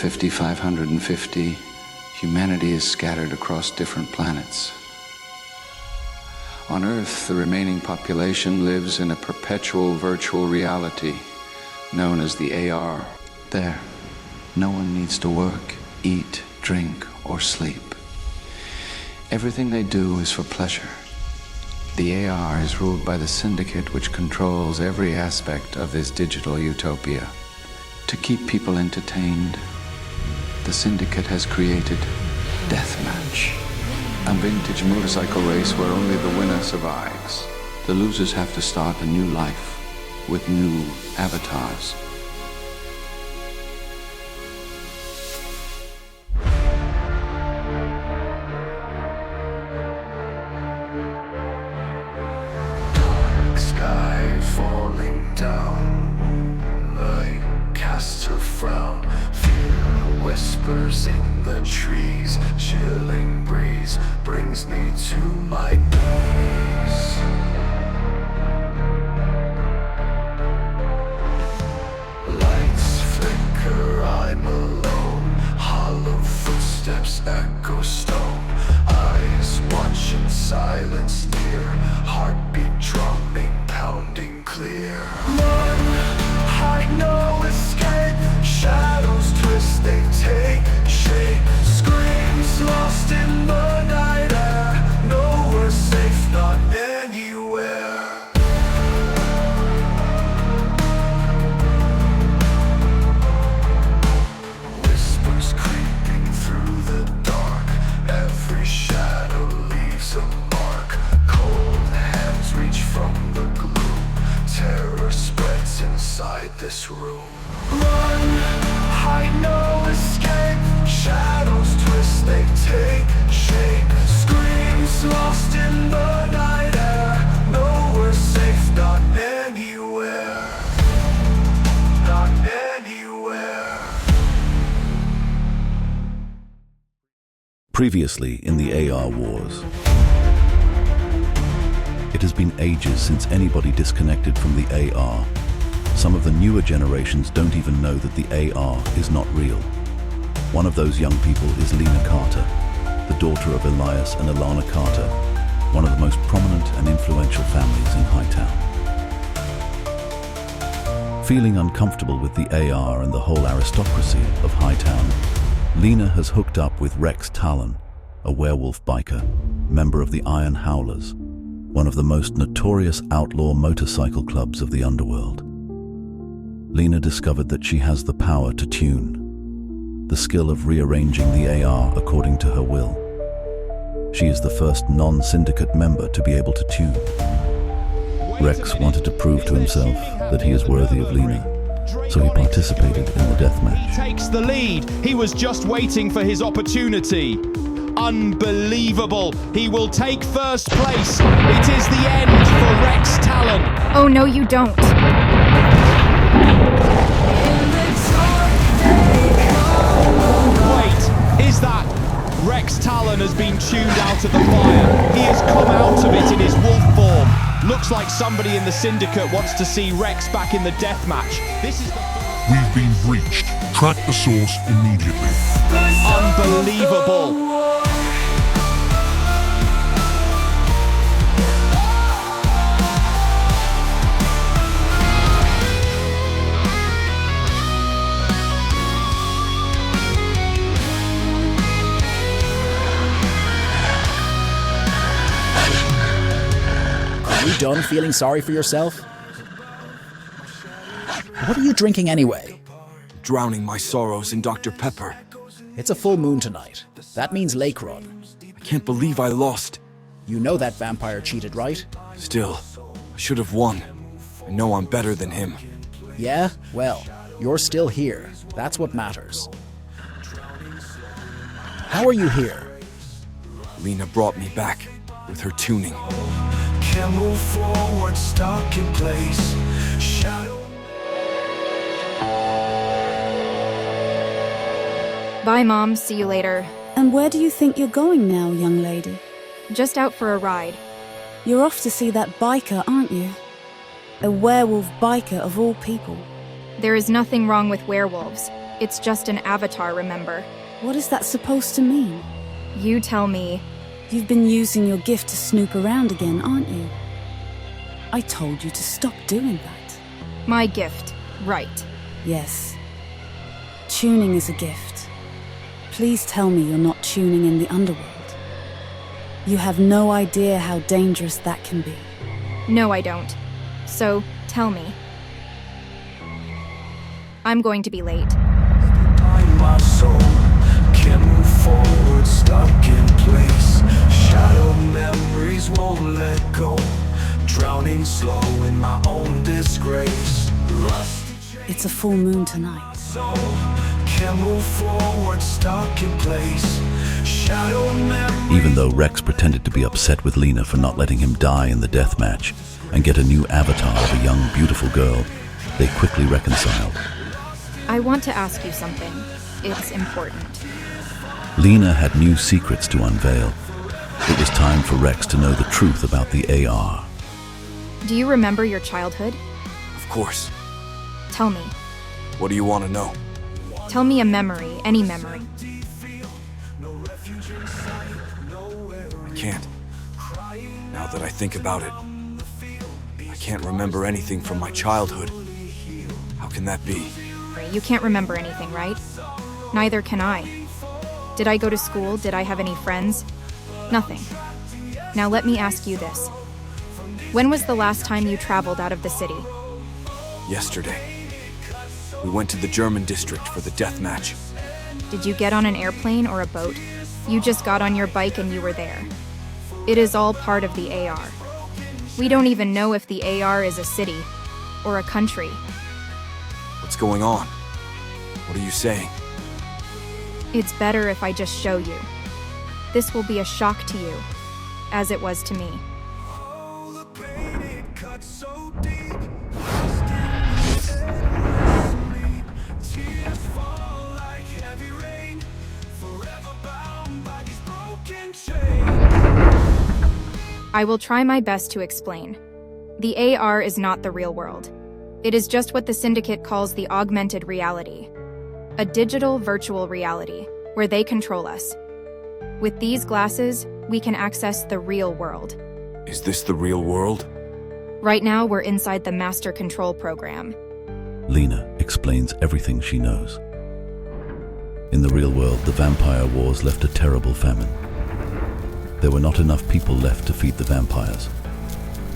5550, humanity is scattered across different planets. On Earth, the remaining population lives in a perpetual virtual reality known as the AR. There, no one needs to work, eat, drink, or sleep. Everything they do is for pleasure. The AR is ruled by the Syndicate, which controls every aspect of this digital utopia. To keep people entertained, the Syndicate has created Deathmatch, a vintage motorcycle race where only the winner survives. The losers have to start a new life with new avatars. Dark sky falling down, night casts her frown. Fear whispers in the trees, chilling breeze brings me to my knees. Lights flicker, I'm alone. Hollow footsteps echo stone. Eyes watching silence near. Heartbeat drumming, pounding clear. Run, hide, no escape. Shadows twist, they take shape. Screams lost in the night air. Nowhere safe, not anywhere. Whispers creeping through the dark. Every shadow leaves a mark. Cold hands reach from the gloom. Terror spreads inside this room. Run, hide, no escape. Shadows twist, they take shape. Screams lost in the night air. Nowhere safe, not anywhere. Not anywhere. Previously in the AR wars. It has been ages since anybody disconnected from the AR. Some of the newer generations don't even know that the AR is not real. One of those young people is Lena Carter, the daughter of Elias and Alana Carter, one of the most prominent and influential families in Hightown. Feeling uncomfortable with the AR and the whole aristocracy of Hightown, Lena has hooked up with Rex Talon, a werewolf biker, member of the Iron Howlers, one of the most notorious outlaw motorcycle clubs of the underworld. Lena discovered that she has the power to tune, the skill of rearranging the AR according to her will. She is the first non-syndicate member to be able to tune. Rex wanted to prove to himself that he is worthy of Lena, so he participated in the deathmatch. He takes the lead. He was just waiting for his opportunity. Unbelievable. He will take first place. It is the end for Rex Talon. Oh, no, you don't. Wait, is that Rex Talon has been tuned out of the fire? He has come out of it in his wolf form. Looks like somebody in the Syndicate wants to see Rex back in the deathmatch. This is We've been breached. Track the source immediately. unbelievable. Are you done feeling sorry for yourself? What are you drinking anyway? Drowning my sorrows in Dr. Pepper. It's a full moon tonight. That means lake run. I can't believe I lost. You know that vampire cheated, right? Still, I should have won. I know I'm better than him. Yeah? Well, you're still here. That's what matters. How are you here? Lena brought me back with her tuning. Can't move forward, stuck in place. Shadow. Bye, Mom. See you later. And where do you think you're going now, young lady? Just out for a ride. You're off to see that biker, aren't you? A werewolf biker of all people. There is nothing wrong with werewolves. It's just an avatar, remember? What is that supposed to mean? You tell me. You've been using your gift to snoop around again, aren't you? I told you to stop doing that. My gift, right. Yes. Tuning is a gift. Please tell me you're not tuning in the underworld. You have no idea how dangerous that can be. No, I don't. So, tell me. I'm going to be late. My soul can't move forward, stuck in place. Shadow memories won't let go, drowning slow in my own disgrace. It's a full moon tonight. Soul can't move forward, stuck in place. Shadow memories. Even though Rex pretended to be upset with Lena for not letting him die in the death match and get a new avatar of a young, beautiful girl, they quickly reconciled. I want to ask you something. It's important. Lena had new secrets to unveil. It was time for Rex to know the truth about the AR. Do you remember your childhood? Of course. Tell me. What do you want to know? Tell me a memory, any memory. I can't. Now that I think about it, I can't remember anything from my childhood. How can that be? You can't remember anything, right? Neither can I. Did I go to school? Did I have any friends? Nothing. Now let me ask you this. When was the last time you traveled out of the city? Yesterday. We went to the German district for the death match. Did you get on an airplane or a boat? You just got on your bike and you were there. It is all part of the AR. We don't even know if the AR is a city or a country. What's going on? What are you saying? It's better if I just show you. This will be a shock to you, as it was to me. I will try my best to explain. The AR is not the real world. It is just what the Syndicate calls the augmented reality. A digital virtual reality, where they control us. With these glasses, we can access the real world. Is this the real world? Right now, we're inside the Master Control program. Lena explains everything she knows. In the real world, the vampire wars left a terrible famine. There were not enough people left to feed the vampires.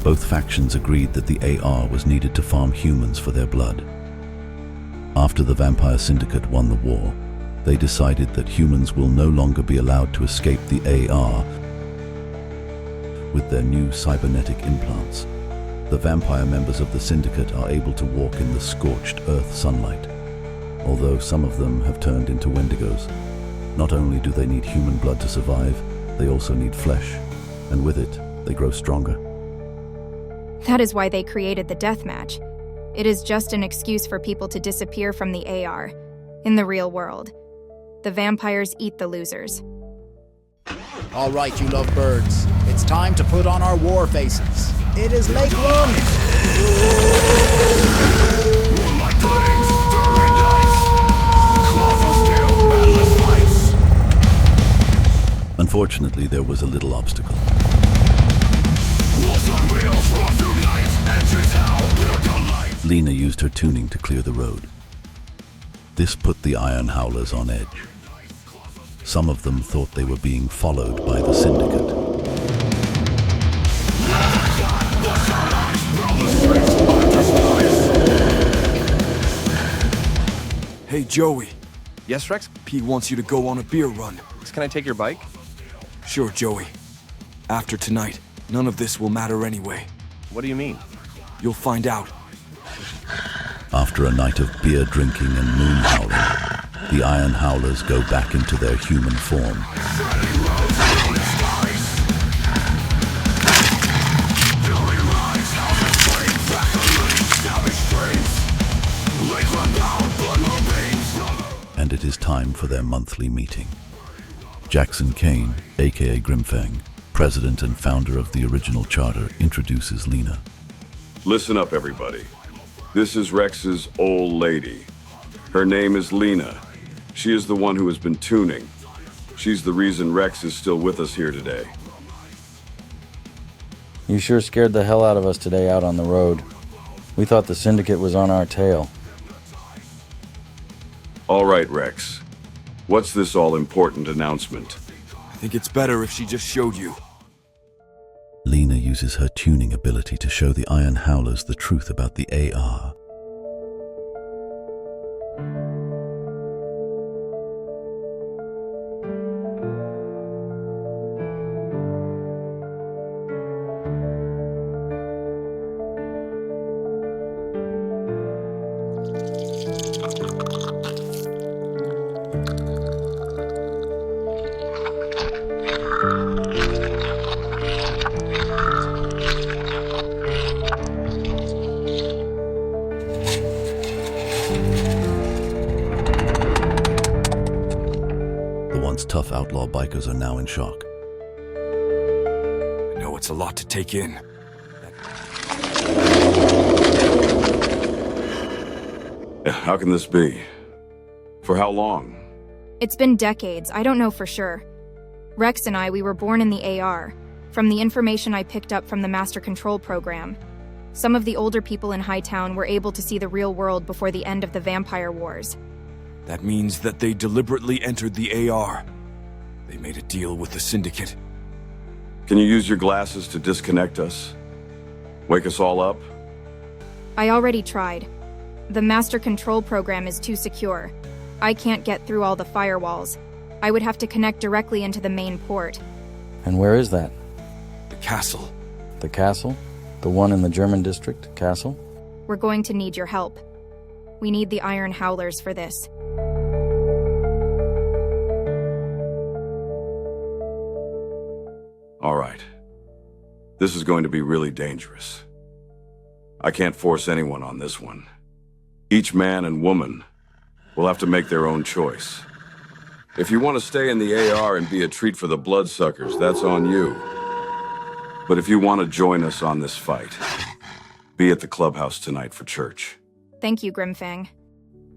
Both factions agreed that the AR was needed to farm humans for their blood. After the Vampire Syndicate won the war, they decided that humans will no longer be allowed to escape the AR with their new cybernetic implants. The vampire members of the Syndicate are able to walk in the scorched earth sunlight, although some of them have turned into Wendigos. Not only do they need human blood to survive, they also need flesh, and with it, they grow stronger. That is why they created the deathmatch. It is just an excuse for people to disappear from the AR. In the real world, the vampires eat the losers. All right, you lovebirds. It's time to put on our war faces. It is Lake Run! Unfortunately, there was a little obstacle. Lena used her tuning to clear the road. This put the Iron Howlers on edge. Some of them thought they were being followed by the Syndicate. Hey, Joey. Yes, Rex? Pete wants you to go on a beer run. Can I take your bike? Sure, Joey. After tonight, none of this will matter anyway. What do you mean? You'll find out. After a night of beer drinking and moon howling, the Iron Howlers go back into their human form. And it is time for their monthly meeting. Jackson Kane, aka Grimfang, president and founder of the original charter, introduces Lena. Listen up, everybody. This is Rex's old lady. Her name is Lena. She is the one who has been tuning. She's the reason Rex is still with us here today. You sure scared the hell out of us today out on the road. We thought the Syndicate was on our tail. All right, Rex. What's this all-important announcement? I think it's better if she just showed you. Lena uses her tuning ability to show the Iron Howlers the truth about the AR. Tough outlaw bikers are now in shock. I know it's a lot to take in. How can this be? For how long? It's been decades, I don't know for sure. Rex and we were born in the AR. From the information I picked up from the Master Control program, some of the older people in Hightown were able to see the real world before the end of the Vampire Wars. That means that they deliberately entered the AR. They made a deal with the Syndicate. Can you use your glasses to disconnect us? Wake us all up? I already tried. The Master Control program is too secure. I can't get through all the firewalls. I would have to connect directly into the main port. And where is that? The castle. The castle? The one in the German district, castle? We're going to need your help. We need the Iron Howlers for this. All right. This is going to be really dangerous. I can't force anyone on this one. Each man and woman will have to make their own choice. If you want to stay in the AR and be a treat for the bloodsuckers, that's on you. But if you want to join us on this fight, be at the clubhouse tonight for church. Thank you, Grimfang.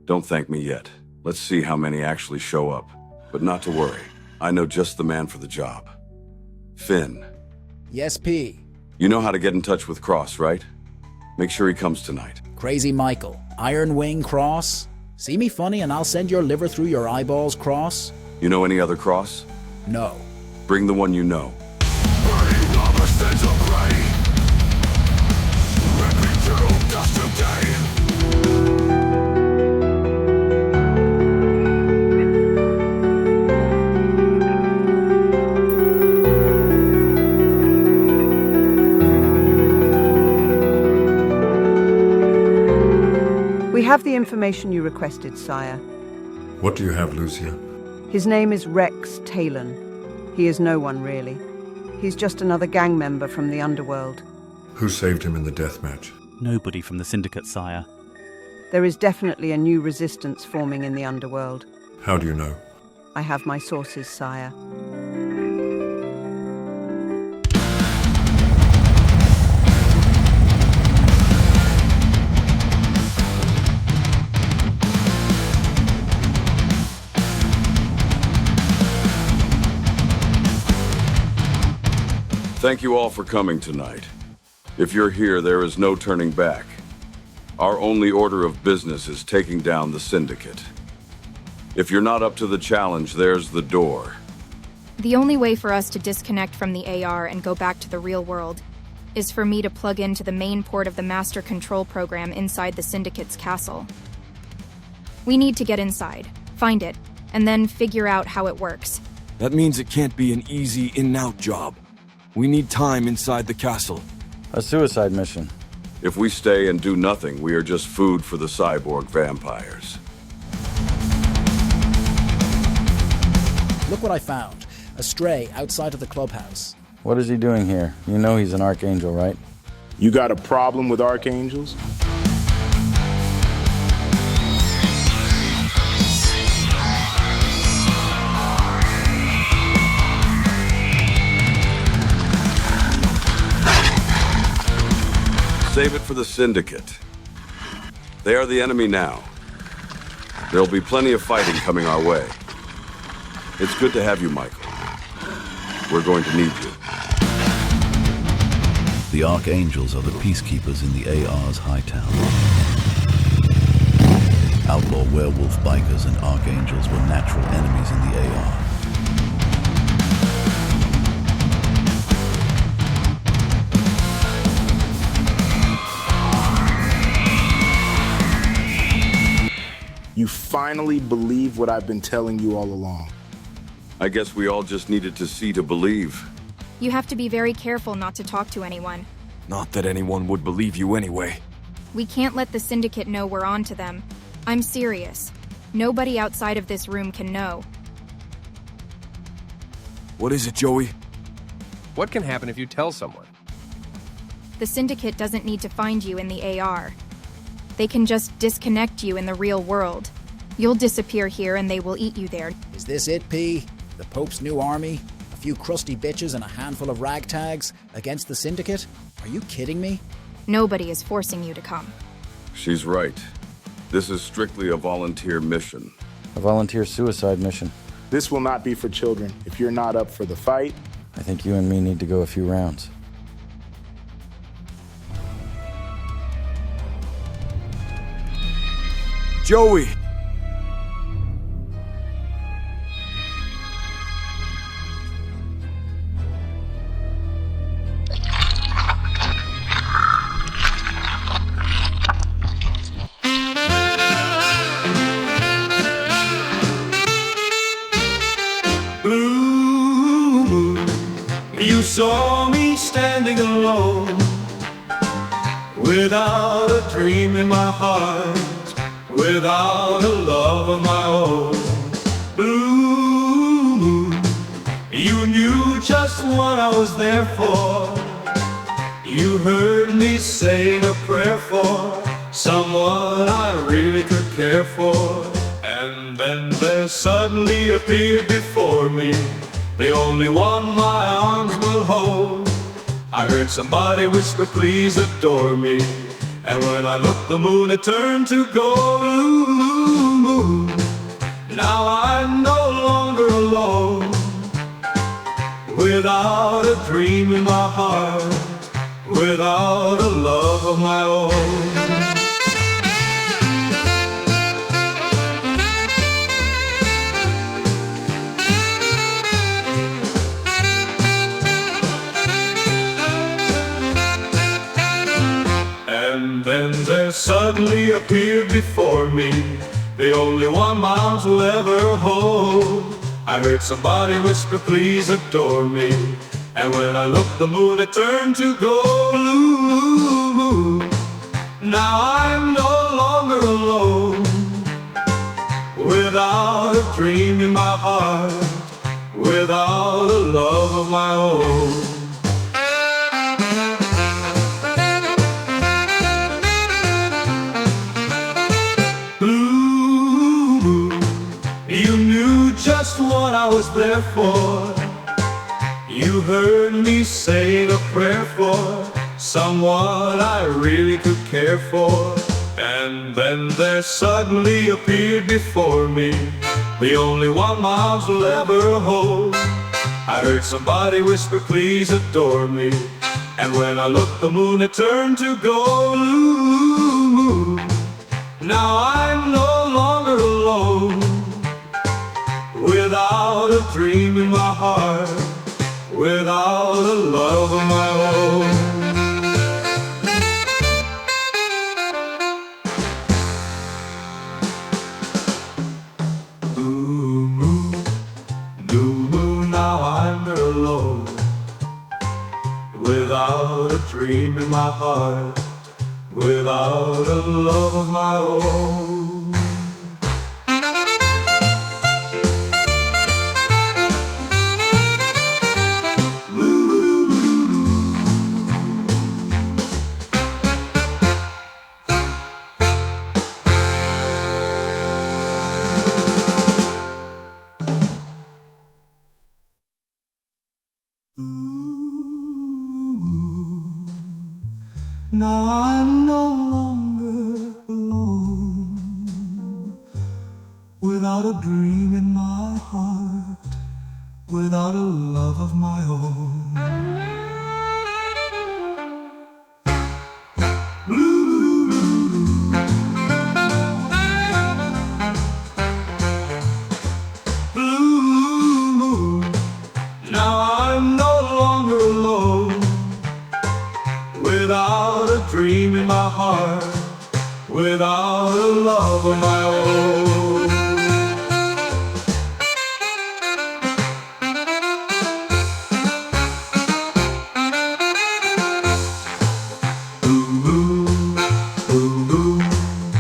Don't thank me yet. Let's see how many actually show up. But not to worry. I know just the man for the job. Finn. Yes, P. You know how to get in touch with Cross, right? Make sure he comes tonight. Crazy Michael. Iron Wing Cross. See me funny and I'll send your liver through your eyeballs, Cross? You know any other Cross? No. Bring the one you know. Burning lava sends a gray. Ripping through dust of day. We have the information you requested, sire. What do you have, Lucia? His name is Rex Talon. He is no one, really. He's just another gang member from the underworld. Who saved him in the deathmatch? Nobody from the Syndicate, sire. There is definitely a new resistance forming in the underworld. How do you know? I have my sources, sire. Thank you all for coming tonight. If you're here, there is no turning back. Our only order of business is taking down the Syndicate. If you're not up to the challenge, there's the door. The only way for us to disconnect from the AR and go back to the real world is for me to plug into the main port of the Master Control program inside the Syndicate's castle. We need to get inside, find it, and then figure out how it works. That means it can't be an easy in-and-out job. We need time inside the castle. A suicide mission. If we stay and do nothing, we are just food for the cyborg vampires. Look what I found. A stray outside of the clubhouse. What is he doing here? You know he's an Archangel, right? You got a problem with Archangels? Save it for the Syndicate. They are the enemy now. There'll be plenty of fighting coming our way. It's good to have you, Michael. We're going to need you. The Archangels are the peacekeepers in the AR's Hightown. Outlaw werewolf bikers and Archangels were natural enemies in the AR. You finally believe what I've been telling you all along. I guess we all just needed to see to believe. You have to be very careful not to talk to anyone. Not that anyone would believe you anyway. We can't let the Syndicate know we're on to them. I'm serious. Nobody outside of this room can know. What is it, Joey? What can happen if you tell someone? The Syndicate doesn't need to find you in the AR. They can just disconnect you in the real world. You'll disappear here and they will eat you there. Is this it, P? The Pope's new army? A few crusty bitches and a handful of ragtags against the Syndicate? Are you kidding me? Nobody is forcing you to come. She's right. This is strictly a volunteer mission. A volunteer suicide mission. This will not be for children. If you're not up for the fight... I think you and me need to go a few rounds. Joey! You saw me standing alone, without a dream in my heart, without a love of my own. Blue moon, you knew just what I was there for. You heard me saying a prayer for someone I really could care for. And then there suddenly appeared before me the only one my arms will hold. I heard somebody whisper, please adore me. And when I looked, the moon had turned to gold. Now I'm no longer alone, without a dream in my heart, without a love of my own. And then there suddenly appeared before me the only one my arms will ever hold. I heard somebody whisper, please adore me. And when I looked, the moon had turned to gold. Now I'm no longer alone, without a dream in my heart, without a love of my own. You knew just what I was there for. You heard me saying a prayer for someone I really could care for. And then there suddenly appeared before me the only one my arms will ever hold. I heard somebody whisper, please adore me. And when I looked, the moon had turned to gold. Now I'm no longer alone, without a dream in my heart, without a love of my own. Blue moon, now I'm alone, without a dream in my heart, without a love of my own. Now I'm no longer alone, without a dream in my heart, without a love of my own. Blue moon, now I'm no longer alone, without a dream in my heart, without a love of my own.